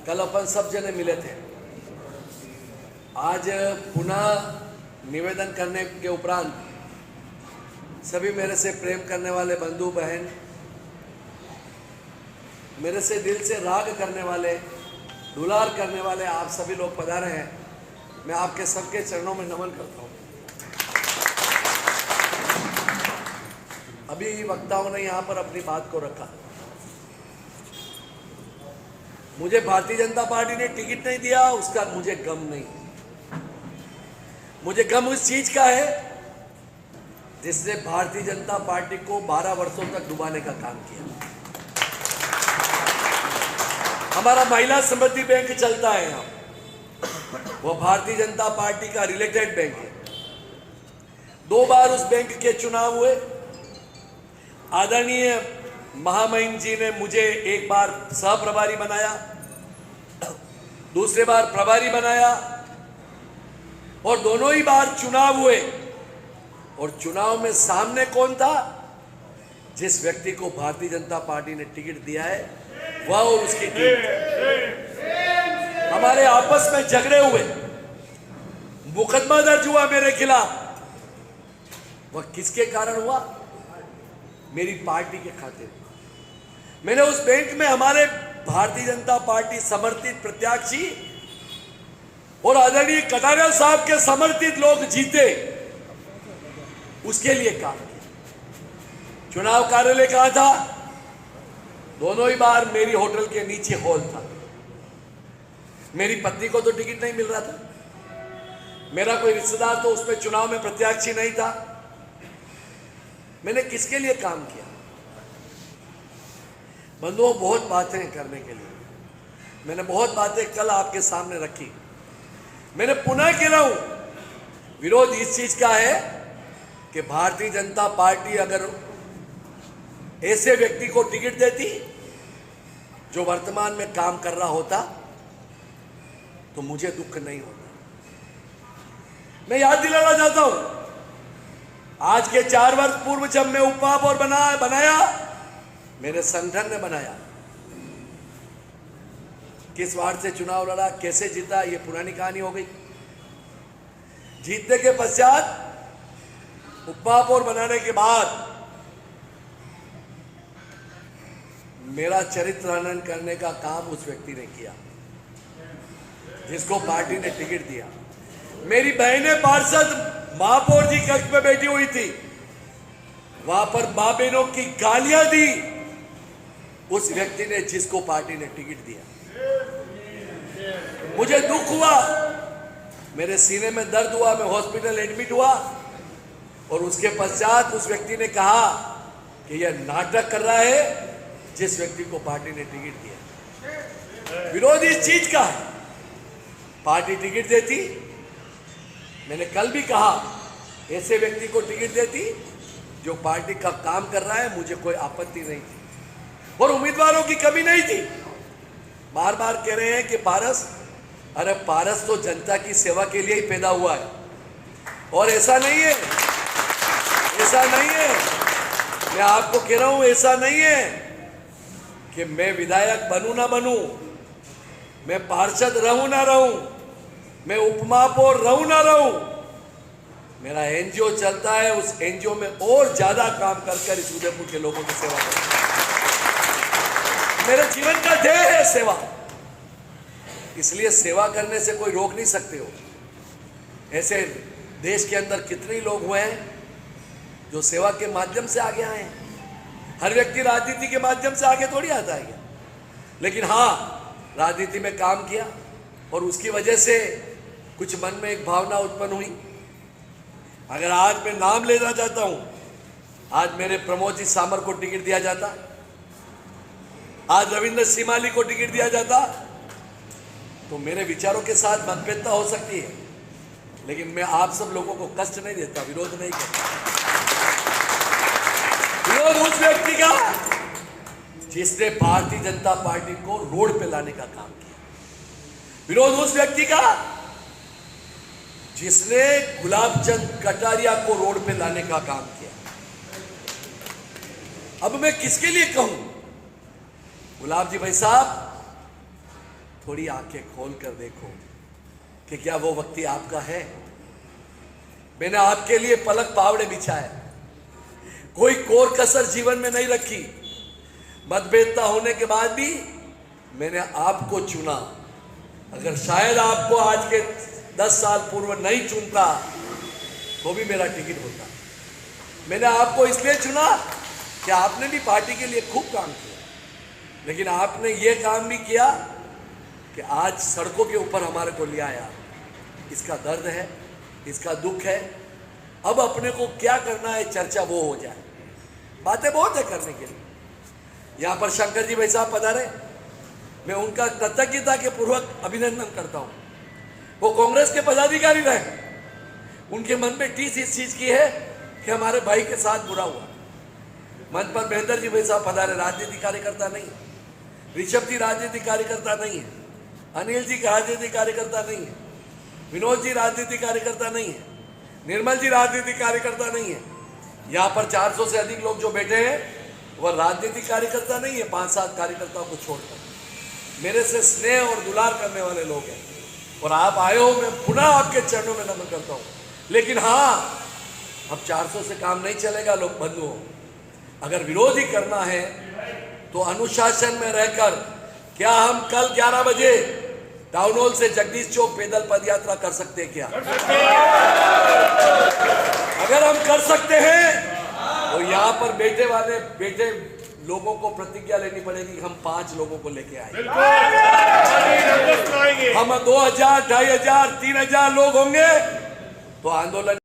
कल अपन सब जने मिले थे। आज पुनः निवेदन करने के उपरांत सभी मेरे से प्रेम करने वाले बंधु बहन, मेरे से दिल से राग करने वाले, दुलार करने वाले आप सभी लोग पधारे हैं। मैं आपके सबके चरणों में नमन करता हूँ। अभी वक्ताओं ने यहाँ पर अपनी बात को रखा। मुझे भारतीय जनता पार्टी ने टिकट नहीं दिया, उसका मुझे गम नहीं। मुझे गम उस चीज का है जिसने भारतीय जनता पार्टी को 12 वर्षों तक डुबाने का काम किया। हमारा महिला समृद्धि बैंक चलता है यहाँ, वो भारतीय जनता पार्टी का रिलेटेड बैंक है। 2 बार उस बैंक के चुनाव हुए। आदरणीय महामहिम जी ने मुझे एक बार सह प्रभारी बनाया, दूसरे बार प्रभारी बनाया और दोनों ही बार चुनाव हुए। और चुनाव में सामने कौन था? जिस व्यक्ति को भारतीय जनता पार्टी ने टिकट दिया है वह और उसकी टीम। हमारे आपस में झगड़े हुए, मुकदमा दर्ज हुआ मेरे खिलाफ। वह किसके कारण हुआ? मेरी पार्टी के खातिर। मैंने उस बैंक में हमारे भारतीय जनता पार्टी समर्थित प्रत्याशी और आदरणीय कटारिया साहब के समर्थित लोग जीते, उसके लिए काम किया। चुनाव कार्यालय कहां था? दोनों ही बार मेरी होटल के नीचे हॉल था। मेरी पत्नी को तो टिकट नहीं मिल रहा था, मेरा कोई रिश्तेदार तो उसमें चुनाव में प्रत्याशी नहीं था। मैंने किसके लिए काम किया? बंधुओं, बहुत बातें करने के लिए मैंने बहुत बातें कल आपके सामने रखी। मैंने पुनः कह रहा हूं, विरोध इस चीज का है कि भारतीय जनता पार्टी अगर ऐसे व्यक्ति को टिकट देती जो वर्तमान में काम कर रहा होता तो मुझे दुख नहीं होता। मैं याद दिलाना चाहता हूं, आज के 4 वर्ष पूर्व जब मैं उप महापौर बनाया, मेरे संगठन ने बनाया। किस वार्ड से चुनाव लड़ा, कैसे जीता, ये पुरानी कहानी हो गई। जीतने के पश्चात उप महापौर बनाने के बाद मेरा चरित्र हनन करने का काम उस व्यक्ति ने किया जिसको पार्टी ने टिकट दिया। मेरी बहनें पार्षद महापौर जी कक्ष में बैठी हुई थी, वहां पर मां बहनों की गालियां दी उस व्यक्ति ने जिसको पार्टी ने टिकट दिया। मुझे दुख हुआ, मेरे सीने में दर्द हुआ, मैं हॉस्पिटल एडमिट हुआ और उसके पश्चात उस व्यक्ति ने कहा कि यह नाटक कर रहा है जिस व्यक्ति को पार्टी ने टिकट दिया। विरोध इस चीज का है। पार्टी टिकट देती, मैंने कल भी कहा, ऐसे व्यक्ति को टिकट देती जो पार्टी का काम कर रहा है, मुझे कोई आपत्ति नहीं थी और उम्मीदवारों की कमी नहीं थी। बार बार कह रहे हैं कि पारस, अरे पारस तो जनता की सेवा के लिए ही पैदा हुआ है और ऐसा नहीं है, ऐसा नहीं है। मैं आपको कह रहा हूं, ऐसा नहीं है कि मैं विधायक बनूं ना बनूं, मैं पार्षद रहूं ना रहूं, मैं उपमहापौर रहूं ना रहूं, मेरा एनजीओ चलता है। उस एनजीओ में और ज्यादा काम कर इस उदयपुर के लोगों की सेवा करता हूं। मेरे जीवन का ध्येय है सेवा, इसलिए सेवा करने से कोई रोक नहीं सकते हो। ऐसे देश के अंदर कितने लोग हुए हैं जो सेवा के माध्यम से आगे आए हैं। हर व्यक्ति राजनीति के माध्यम से आगे थोड़ी आता है, लेकिन हाँ, राजनीति में काम किया और उसकी वजह से कुछ मन में एक भावना उत्पन्न हुई। अगर आज मैं नाम लेना चाहता हूं, आज मेरे प्रमोद जी सामर को टिकट दिया जाता, आज रविंद्र सीमाली को टिकट दिया जाता, तो मेरे विचारों के साथ मतभेदता हो सकती है, लेकिन मैं आप सब लोगों को कष्ट नहीं देता, विरोध नहीं करता। विरोध उस व्यक्ति का जिसने भारतीय जनता पार्टी को रोड पे लाने का काम किया। विरोध उस व्यक्ति का जिसने गुलाबचंद कटारिया को रोड पे लाने का काम किया। अब मैं किसके लिए कहूं? गुलाब जी भाई साहब, थोड़ी आंखें खोल कर देखो कि क्या वो व्यक्ति आपका है। मैंने आपके लिए पलक पावड़े बिछाए, कोई कोर कसर जीवन में नहीं रखी। मतभेदता होने के बाद भी मैंने आपको चुना। अगर शायद आपको आज के 10 साल पूर्व नहीं चुनता तो भी मेरा टिकट होता। मैंने आपको इसलिए चुना कि आपने भी पार्टी के लिए खूब काम किया, लेकिन आपने ये काम भी किया कि आज सड़कों के ऊपर हमारे को ले आया। इसका दर्द है, इसका दुख है। अब अपने को क्या करना है, चर्चा वो हो जाए। बातें बहुत है करने के लिए। यहाँ पर शंकर जी भाई साहब पधारे, मैं उनका कृतज्ञता के पूर्वक अभिनंदन करता हूँ। वो कांग्रेस के पदाधिकारी रहे, उनके मन में टीस इस चीज की है कि हमारे भाई के साथ बुरा हुआ। मंच पर महेंद्र जी भाई साहब पधारे, राजनीतिक कार्यकर्ता नहीं है। ऋषभ जी राजनीतिक कार्यकर्ता नहीं है। अनिल जी राजनीतिक कार्यकर्ता नहीं है। विनोद जी राजनीतिक कार्यकर्ता नहीं है। निर्मल जी राजनीतिक कार्यकर्ता नहीं है। यहाँ पर 400 से अधिक लोग जो बैठे हैं वह राजनीतिक कार्यकर्ता नहीं है। 5-7 कार्यकर्ताओं को छोड़कर मेरे से स्नेह और दुलार करने वाले लोग हैं, और आप आए हो, मैं पुनः आपके चरणों में नमन करता हूँ। लेकिन हाँ, अब 400 से काम नहीं चलेगा। लोग बंधुओं, अगर विरोध ही करना है तो अनुशासन में रहकर, क्या हम कल 11 बजे टाउन हॉल से जगदीश चौक पैदल पदयात्रा कर सकते हैं क्या? अगर हम कर सकते हैं तो यहाँ पर बैठे लोगों को प्रतिज्ञा लेनी पड़ेगी कि हम 5 लोगों को लेके आए। हम 2000, 2500, 3000 लोग होंगे तो आंदोलन